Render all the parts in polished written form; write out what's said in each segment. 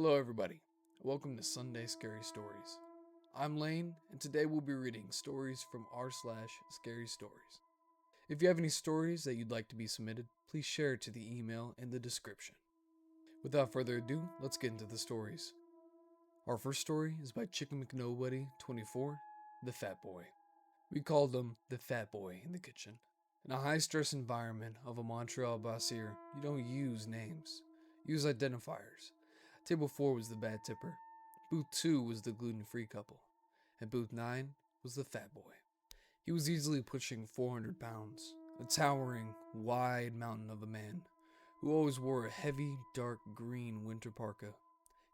Hello, everybody. Welcome to Sunday Scary Stories. I'm Lane, and today we'll be reading stories from r/Scary Stories. If you have any stories that you'd like to be submitted, please share it to the email in the description. Without further ado, let's get into the stories. Our first story is by Chicken McNobody 24, the Fat Boy. We called him the Fat Boy in the kitchen. In a high-stress environment of a Montreal brasserie, you don't use names. Use identifiers. Table 4 was the bad tipper. Booth 2 was the gluten-free couple. And booth 9 was the Fat Boy. He was easily pushing 400 pounds, a towering, wide mountain of a man, who always wore a heavy, dark green winter parka.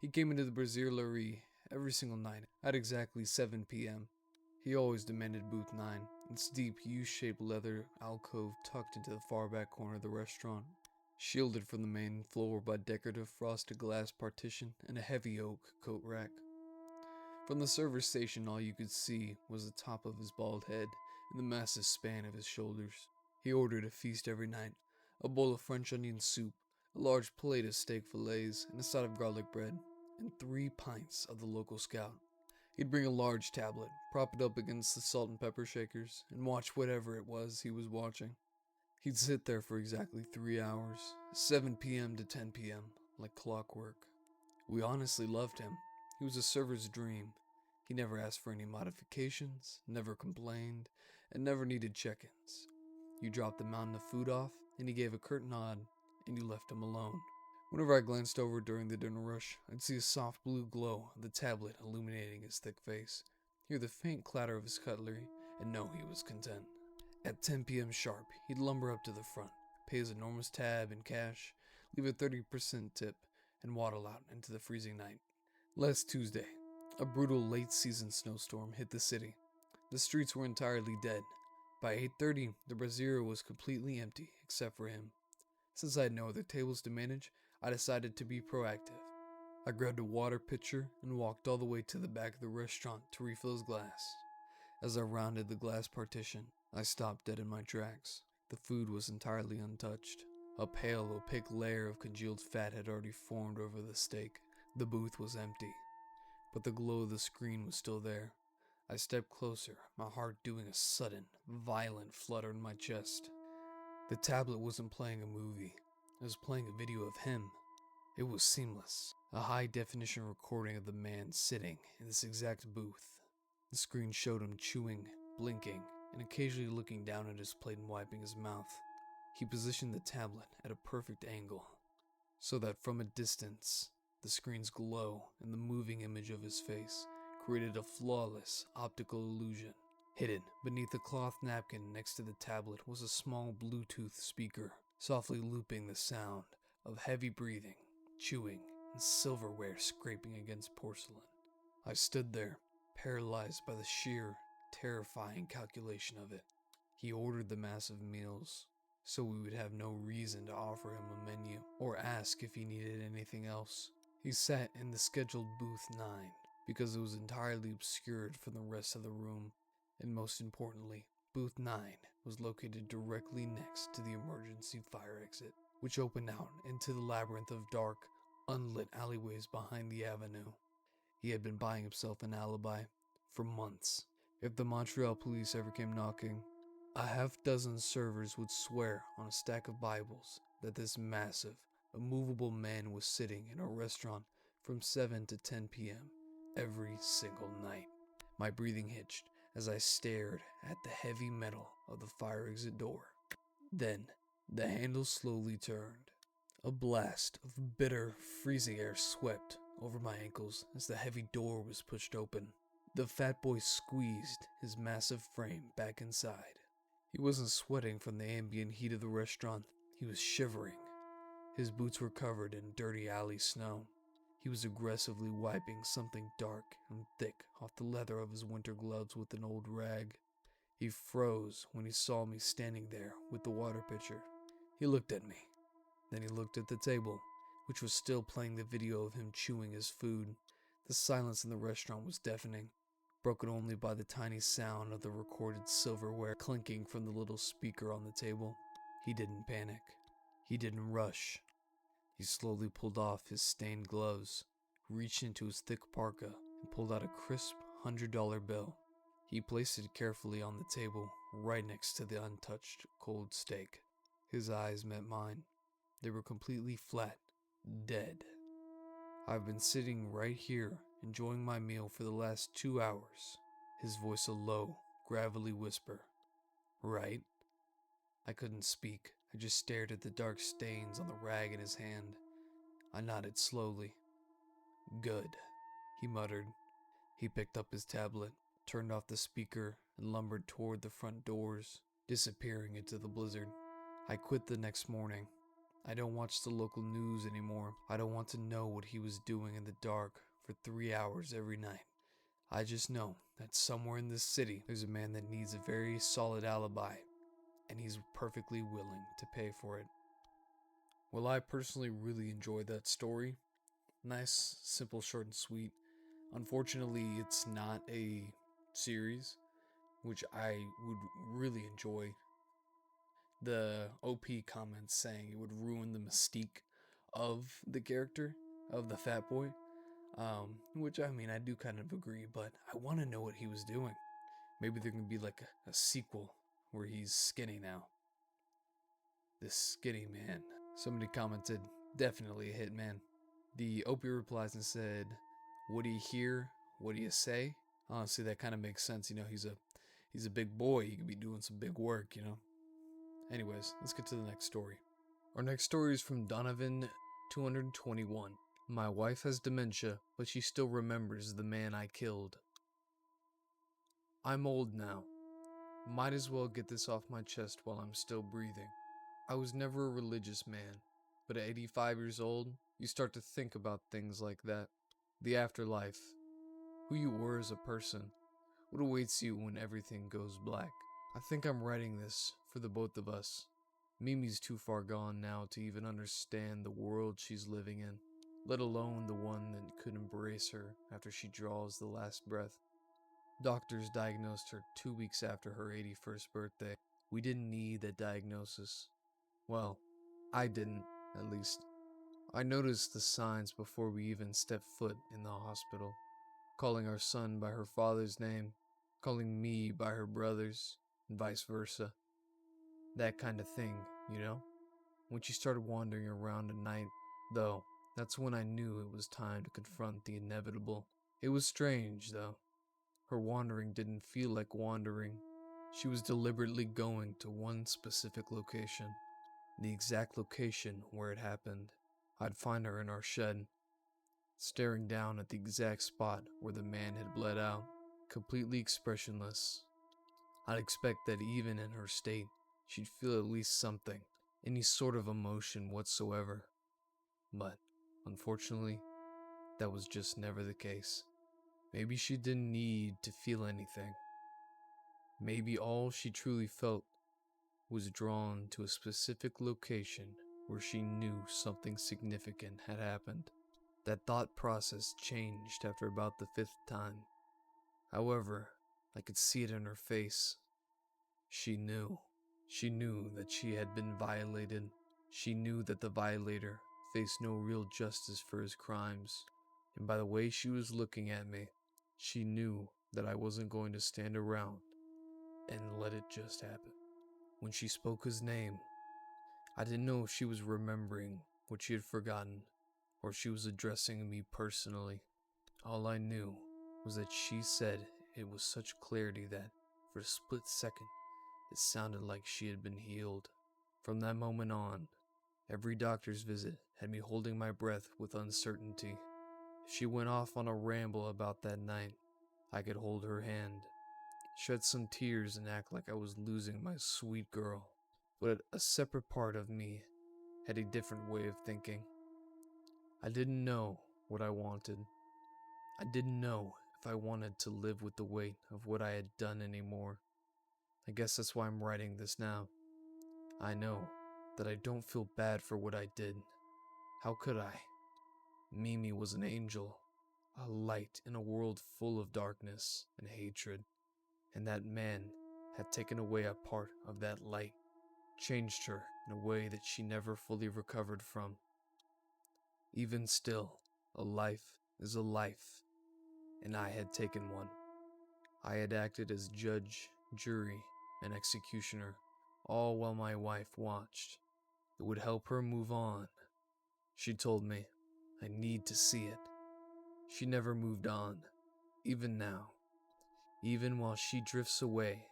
He came into the brasserie every single night at exactly 7 p.m. He always demanded booth 9, its deep U-shaped leather alcove tucked into the far back corner of the restaurant, shielded from the main floor by decorative frosted glass partition and a heavy oak coat rack. From the server's station, all you could see was the top of his bald head and the massive span of his shoulders. He ordered a feast every night, a bowl of French onion soup, a large plate of steak fillets and a side of garlic bread, and 3 pints of the local scout. He'd bring a large tablet, prop it up against the salt and pepper shakers, and watch whatever it was he was watching. He'd sit there for exactly 3 hours, 7 p.m. to 10 p.m., like clockwork. We honestly loved him. He was a server's dream. He never asked for any modifications, never complained, and never needed check-ins. You dropped the mountain of food off, and he gave a curt nod, and you left him alone. Whenever I glanced over during the dinner rush, I'd see a soft blue glow of the tablet illuminating his thick face, hear the faint clatter of his cutlery, and know he was content. At 10 p.m. sharp, he'd lumber up to the front, pay his enormous tab in cash, leave a 30% tip, and waddle out into the freezing night. Last Tuesday, a brutal late-season snowstorm hit the city. The streets were entirely dead. By 8:30, the brasserie was completely empty, except for him. Since I had no other tables to manage, I decided to be proactive. I grabbed a water pitcher and walked all the way to the back of the restaurant to refill his glass. As I rounded the glass partition, I stopped dead in my tracks. The food was entirely untouched. A pale, opaque layer of congealed fat had already formed over the steak. The booth was empty, but the glow of the screen was still there. I stepped closer, my heart doing a sudden, violent flutter in my chest. The tablet wasn't playing a movie. It was playing a video of him. It was seamless. A high-definition recording of the man sitting in this exact booth. The screen showed him chewing, blinking, and occasionally looking down at his plate and wiping his mouth. He positioned the tablet at a perfect angle, so that from a distance, the screen's glow and the moving image of his face created a flawless optical illusion. Hidden beneath a cloth napkin next to the tablet was a small Bluetooth speaker, softly looping the sound of heavy breathing, chewing, and silverware scraping against porcelain. I stood there, paralyzed by the sheer, terrifying calculation of it. He ordered the massive meals, so we would have no reason to offer him a menu or ask if he needed anything else. He sat in the scheduled booth 9 because it was entirely obscured from the rest of the room, and most importantly, booth 9 was located directly next to the emergency fire exit, which opened out into the labyrinth of dark, unlit alleyways behind the avenue. He had been buying himself an alibi for months. If the Montreal police ever came knocking, a half-dozen servers would swear on a stack of Bibles that this massive, immovable man was sitting in a restaurant from 7 to 10 p.m. every single night. My breathing hitched as I stared at the heavy metal of the fire exit door. Then, the handle slowly turned. A blast of bitter, freezing air swept over my ankles as the heavy door was pushed open. The fat boy squeezed his massive frame back inside. He wasn't sweating from the ambient heat of the restaurant. He was shivering. His boots were covered in dirty alley snow. He was aggressively wiping something dark and thick off the leather of his winter gloves with an old rag. He froze when he saw me standing there with the water pitcher. He looked at me. Then he looked at the table, which was still playing the video of him chewing his food. The silence in the restaurant was deafening, broken only by the tiny sound of the recorded silverware clinking from the little speaker on the table. He didn't panic. He didn't rush. He slowly pulled off his stained gloves, reached into his thick parka and pulled out a crisp $100 bill. He placed it carefully on the table, right next to the untouched cold steak. His eyes met mine. They were completely flat, dead. I've been sitting right here, enjoying my meal for the last 2 hours. His voice a low, gravelly whisper. Right? I couldn't speak. I just stared at the dark stains on the rag in his hand. I nodded slowly. Good, he muttered. He picked up his tablet, turned off the speaker, and lumbered toward the front doors, disappearing into the blizzard. I quit the next morning. I don't watch the local news anymore. I don't want to know what he was doing in the dark for 3 hours every night. I just know that somewhere in this city, there's a man that needs a very solid alibi, and he's perfectly willing to pay for it. Well, I personally really enjoyed that story. Nice, simple, short, and sweet. Unfortunately, it's not a series, which I would really enjoy. The OP comments saying it would ruin the mystique of the character, of the fat boy. Which, I mean, I do kind of agree, but I want to know what he was doing. Maybe there can be like a sequel where he's skinny now. This skinny man. Somebody commented, definitely a hit, man. The OP replies and said, what do you hear? What do you say? Honestly, that kind of makes sense. You know, he's a big boy. He could be doing some big work, you know. Anyways, let's get to the next story. Our next story is from Donovan 221. My wife has dementia, but she still remembers the man I killed. I'm old now. Might as well get this off my chest while I'm still breathing. I was never a religious man, but at 85 years old, you start to think about things like that. The afterlife, who you were as a person, what awaits you when everything goes black. I think I'm writing this for the both of us. Mimi's too far gone now to even understand the world she's living in, let alone the one that could embrace her after she draws the last breath. Doctors diagnosed her 2 weeks after her 81st birthday. We didn't need that diagnosis. Well, I didn't, at least. I noticed the signs before we even stepped foot in the hospital. Calling our son by her father's name, calling me by her brother's, and vice versa. That kind of thing, you know? When she started wandering around at night, though, that's when I knew it was time to confront the inevitable. It was strange, though. Her wandering didn't feel like wandering. She was deliberately going to one specific location. The exact location where it happened. I'd find her in our shed, staring down at the exact spot where the man had bled out, completely expressionless. I'd expect that even in her state, she'd feel at least something, any sort of emotion whatsoever. But, unfortunately, that was just never the case. Maybe she didn't need to feel anything. Maybe all she truly felt was drawn to a specific location where she knew something significant had happened. That thought process changed after about the 5th time. However, I could see it in her face. She knew. She knew that she had been violated. She knew that the violator faced no real justice for his crimes. And by the way she was looking at me, she knew that I wasn't going to stand around and let it just happen. When she spoke his name, I didn't know if she was remembering what she had forgotten or if she was addressing me personally. All I knew was that she said it with such clarity that, for a split second, it sounded like she had been healed. From that moment on, every doctor's visit had me holding my breath with uncertainty. If she went off on a ramble about that night, I could hold her hand, shed some tears and act like I was losing my sweet girl. But a separate part of me had a different way of thinking. I didn't know what I wanted. I didn't know if I wanted to live with the weight of what I had done anymore. I guess that's why I'm writing this now. I know that I don't feel bad for what I did. How could I? Mimi was an angel, a light in a world full of darkness and hatred, and that man had taken away a part of that light, changed her in a way that she never fully recovered from. Even still, a life is a life, and I had taken one. I had acted as judge, jury, and executioner, all while my wife watched. It would help her move on. She told me, I need to see it. She never moved on, even now. Even while she drifts away,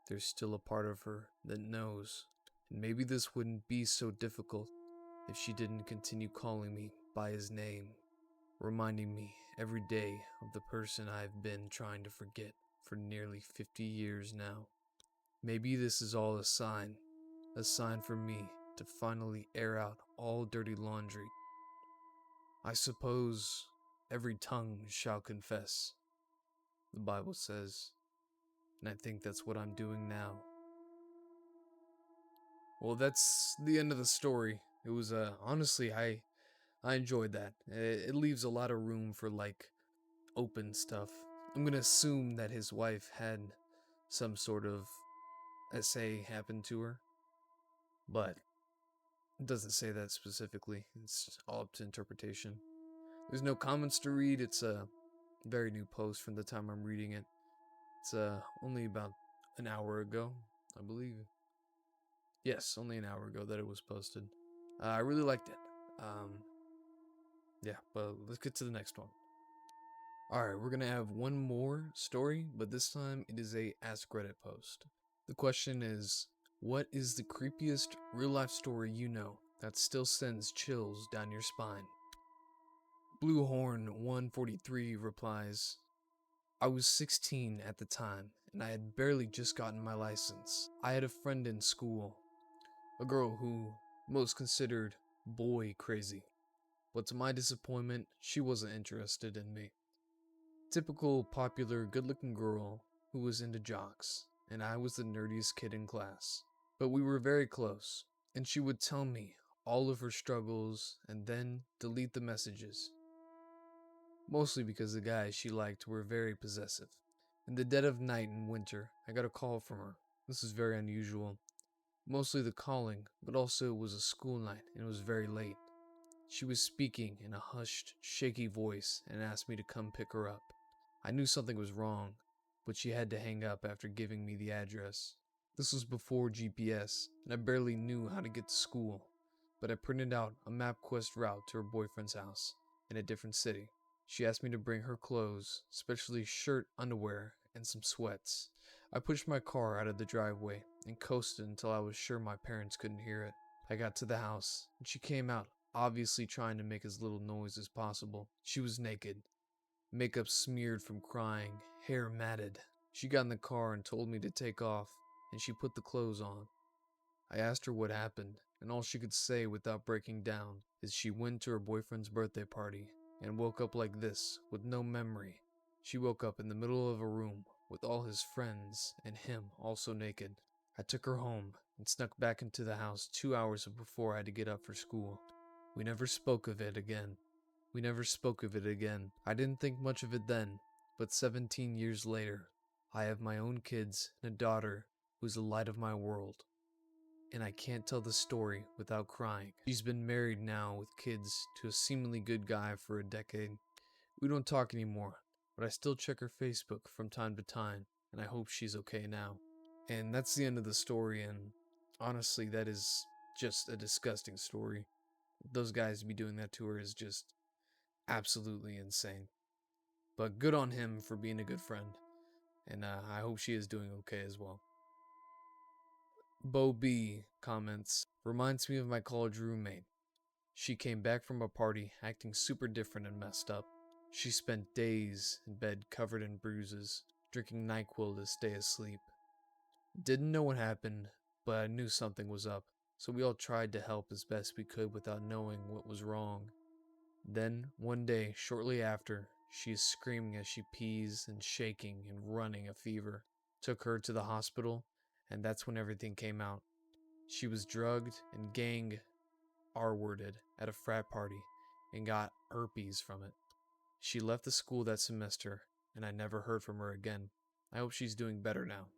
there's still a part of her that knows. And maybe this wouldn't be so difficult if she didn't continue calling me by his name, reminding me every day of the person I've been trying to forget for nearly 50 years now. Maybe this is all a sign for me to finally air out all dirty laundry. I suppose every tongue shall confess, the Bible says, and I think that's what I'm doing now. Well, that's the end of the story. It was, honestly, I enjoyed that. It leaves a lot of room for, like, open stuff. I'm gonna assume that his wife had some sort of essay happen to her, but it doesn't say that specifically. It's all up to interpretation. There's no comments to read. It's a very new post from the time I'm reading it. It's only about an hour ago, I believe. Yes, only an hour ago that it was posted. I really liked it. Yeah, but let's get to the next one. Alright, we're gonna have one more story, but this time it is a Ask Reddit post. The question is, what is the creepiest real life story you know that still sends chills down your spine? Bluehorn 143 replies, I was 16 at the time, and I had barely just gotten my license. I had a friend in school, a girl who most considered boy crazy, but to my disappointment, she wasn't interested in me. Typical popular good-looking girl who was into jocks, and I was the nerdiest kid in class. But we were very close, and she would tell me all of her struggles and then delete the messages. Mostly because the guys she liked were very possessive. In the dead of night in winter, I got a call from her. This is very unusual. Mostly the calling, but also it was a school night and it was very late. She was speaking in a hushed, shaky voice and asked me to come pick her up. I knew something was wrong, but she had to hang up after giving me the address. This was before GPS, and I barely knew how to get to school, but I printed out a MapQuest route to her boyfriend's house in a different city. She asked me to bring her clothes, especially shirt, underwear, and some sweats. I pushed my car out of the driveway and coasted until I was sure my parents couldn't hear it. I got to the house, and she came out, obviously trying to make as little noise as possible. She was naked, makeup smeared from crying, hair matted. She got in the car and told me to take off, and she put the clothes on. I asked her what happened, and all she could say without breaking down is she went to her boyfriend's birthday party and woke up like this, with no memory. She woke up in the middle of a room with all his friends and him also naked. I took her home and snuck back into the house 2 hours before I had to get up for school. We never spoke of it again. I didn't think much of it then, but 17 years later, I have my own kids and a daughter who's the light of my world. And I can't tell the story without crying. She's been married now with kids to a seemingly good guy for a decade. We don't talk anymore, but I still check her Facebook from time to time, and I hope she's okay now. And that's the end of the story, and honestly, that is just a disgusting story. Those guys be doing that to her is just absolutely insane. But good on him for being a good friend, and I hope she is doing okay as well. Bo B comments, reminds me of my college roommate. She came back from a party acting super different and messed up. She spent days in bed covered in bruises, drinking NyQuil to stay asleep. Didn't know what happened, but I knew something was up, so we all tried to help as best we could without knowing what was wrong. Then, one day, shortly after, she is screaming as she pees and shaking and running a fever. Took her to the hospital, and that's when everything came out. She was drugged and gang R-worded at a frat party and got herpes from it. She left the school that semester, and I never heard from her again. I hope she's doing better now.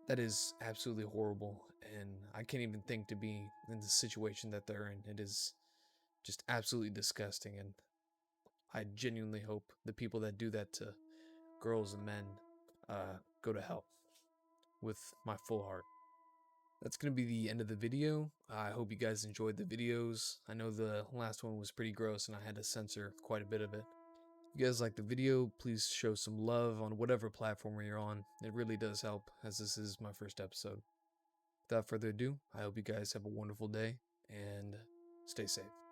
That is absolutely horrible, and I can't even think to be in the situation that they're in. It is just absolutely disgusting, and I genuinely hope the people that do that to girls and men go to hell with my full heart. That's going to be the end of the video. I hope you guys enjoyed the videos. I know the last one was pretty gross and I had to censor quite a bit of it. If you guys like the video, please show some love on whatever platform you're on. It really does help, as this is my first episode. Without further ado, I hope you guys have a wonderful day and stay safe.